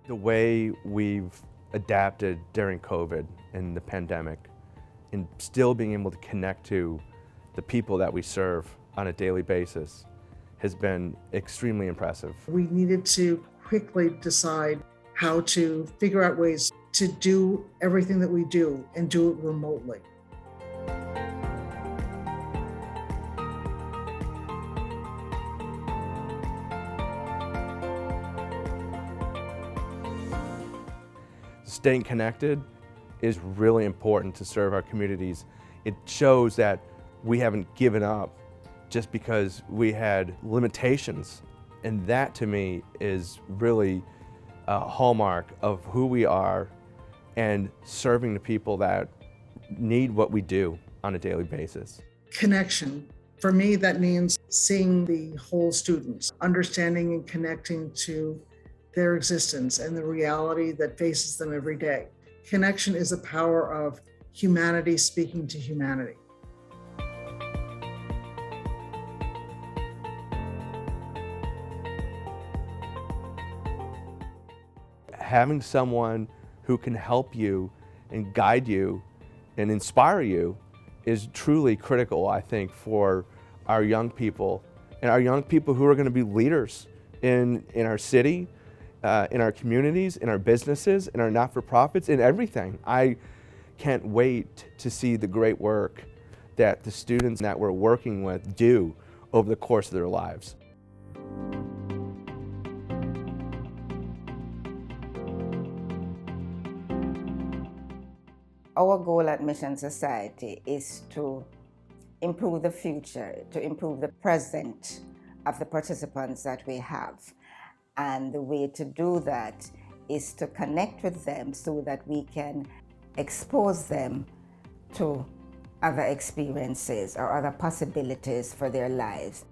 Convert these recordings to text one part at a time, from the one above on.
The way we've adapted during COVID and the pandemic and still being able to connect to the people that we serve on a daily basis has been extremely impressive. We needed to quickly decide how to figure out ways to do everything that we do and do it remotely. Staying connected is really important to serve our communities. It shows that we haven't given up just because we had limitations. And that to me is really a hallmark of who we are and serving the people that need what we do on a daily basis. Connection. For me, that means seeing the whole students, understanding and connecting to their existence and the reality that faces them every day. Connection is the power of humanity speaking to humanity. Having someone who can help you and guide you and inspire you is truly critical, I think, for our young people and our young people who are going to be leaders in our city, in our communities, in our businesses, in our not-for-profits, in everything. I can't wait to see the great work that the students that we're working with do over the course of their lives. Our goal at Mission Society is to improve the future, to improve the present of the participants that we have. And the way to do that is to connect with them so that we can expose them to other experiences or other possibilities for their lives.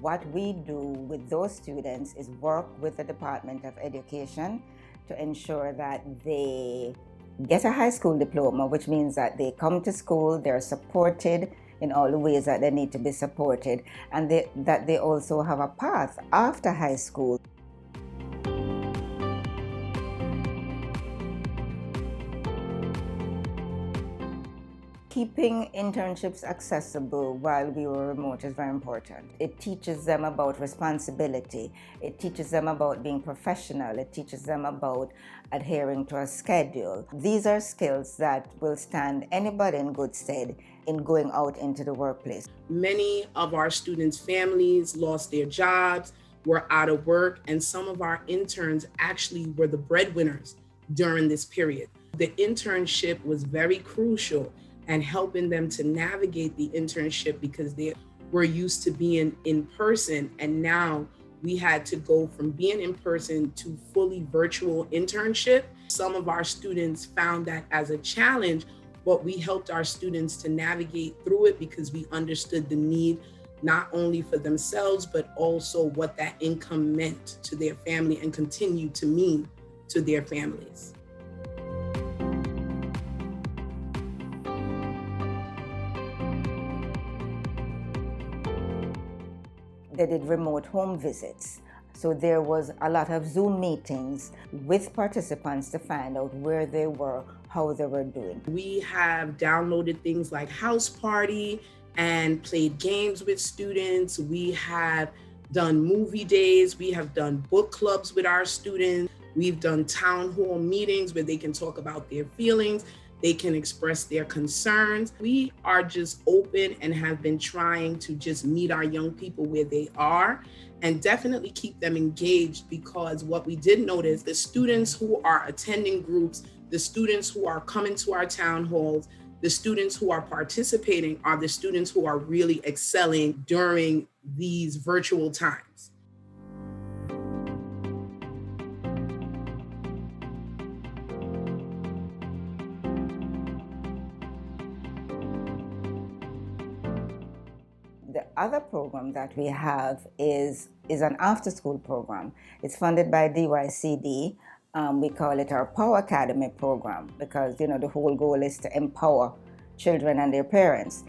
What we do with those students is work with the Department of Education to ensure that they get a high school diploma, which means that they come to school, they're supported in all the ways that they need to be supported, and that they also have a path after high school. Keeping internships accessible while we were remote is very important. It teaches them about responsibility. It teaches them about being professional. It teaches them about adhering to a schedule. These are skills that will stand anybody in good stead in going out into the workplace. Many of our students' families lost their jobs, were out of work, and some of our interns actually were the breadwinners during this period. The internship was very crucial and helping them to navigate the internship because they were used to being in person, and now we had to go from being in person to fully virtual internship. Some of our students found that as a challenge, but we helped our students to navigate through it because we understood the need not only for themselves, but also what that income meant to their family and continue to mean to their families. They did remote home visits. So there was a lot of Zoom meetings with participants to find out where they were, how they were doing. We have downloaded things like House Party and played games with students. We have done movie days. We have done book clubs with our students. We've done town hall meetings where they can talk about their feelings. They can express their concerns. We are just open and have been trying to just meet our young people where they are and definitely keep them engaged, because what we did notice, the students who are attending groups, the students who are coming to our town halls, the students who are participating are the students who are really excelling during these virtual times. The other program that we have is an after-school program. It's funded by DYCD. We call it our Power Academy program because, the whole goal is to empower children and their parents.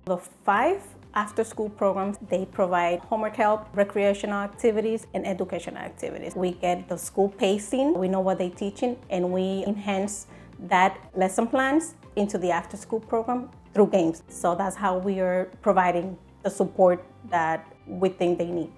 The 5 after-school programs, they provide homework help, recreational activities, and educational activities. We get the school pacing, we know what they're teaching, and we enhance that lesson plans into the after-school program through games. So that's how we are providing the support that we think they need.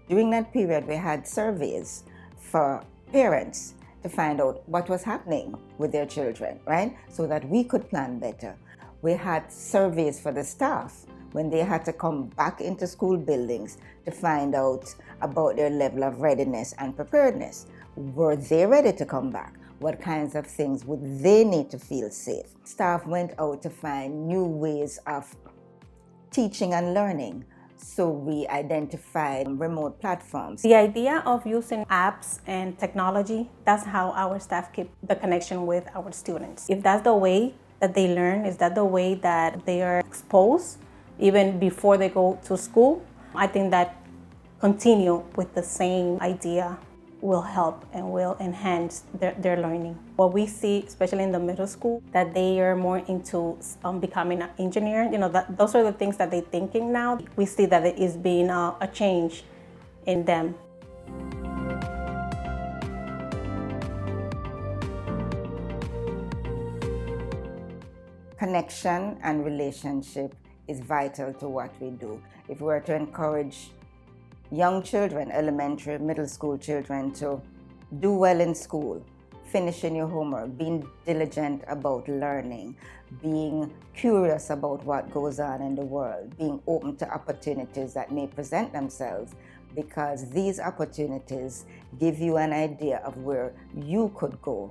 During that period, we had surveys for parents to find out what was happening with their children, right? So that we could plan better. We had surveys for the staff when they had to come back into school buildings to find out about their level of readiness and preparedness. Were they ready to come back? What kinds of things would they need to feel safe? Staff went out to find new ways of teaching and learning. So we identified remote platforms. The idea of using apps and technology, that's how our staff keep the connection with our students. If that's the way that they learn, is that the way that they are exposed even before they go to school, I think that continue with the same idea will help and will enhance their learning. What we see, especially in the middle school, that they are more into becoming an engineer. Those are the things that they're thinking now. We see that it is being a change in them. Connection and relationship is vital to what we do. If we were to encourage young children, elementary, middle school children, to do well in school, finishing your homework, being diligent about learning, being curious about what goes on in the world, being open to opportunities that may present themselves, because these opportunities give you an idea of where you could go.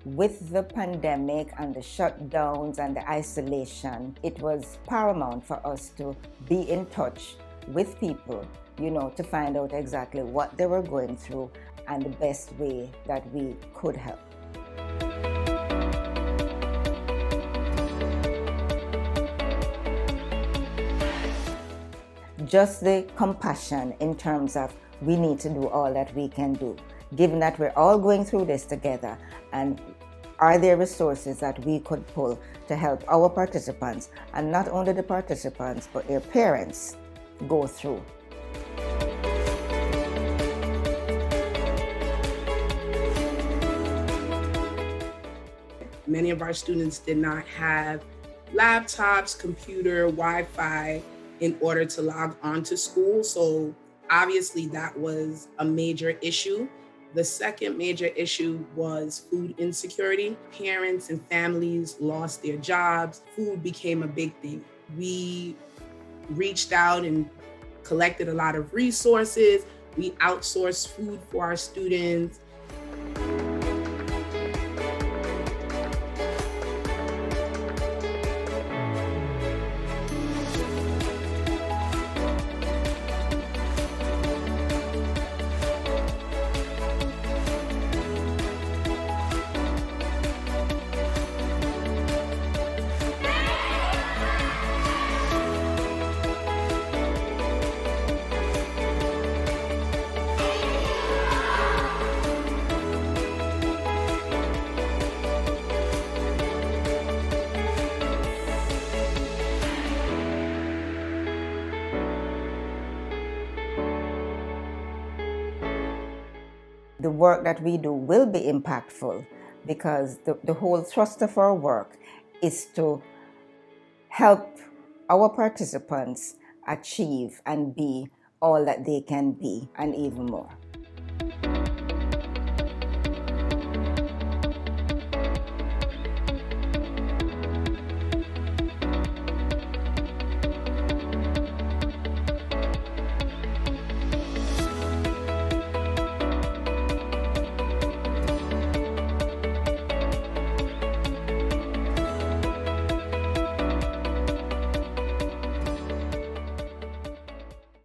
With the pandemic and the shutdowns and the isolation, it was paramount for us to be in touch with people, to find out exactly what they were going through and the best way that we could help. Just the compassion in terms of we need to do all that we can do, given that we're all going through this together, and are there resources that we could pull to help our participants, and not only the participants, but their parents go through? Many of our students did not have laptops, computer, Wi-Fi in order to log on to school. So obviously that was a major issue. The second major issue was food insecurity. Parents and families lost their jobs. Food became a big thing. We reached out and collected a lot of resources. We outsourced food for our students. The work that we do will be impactful because the whole thrust of our work is to help our participants achieve and be all that they can be and even more.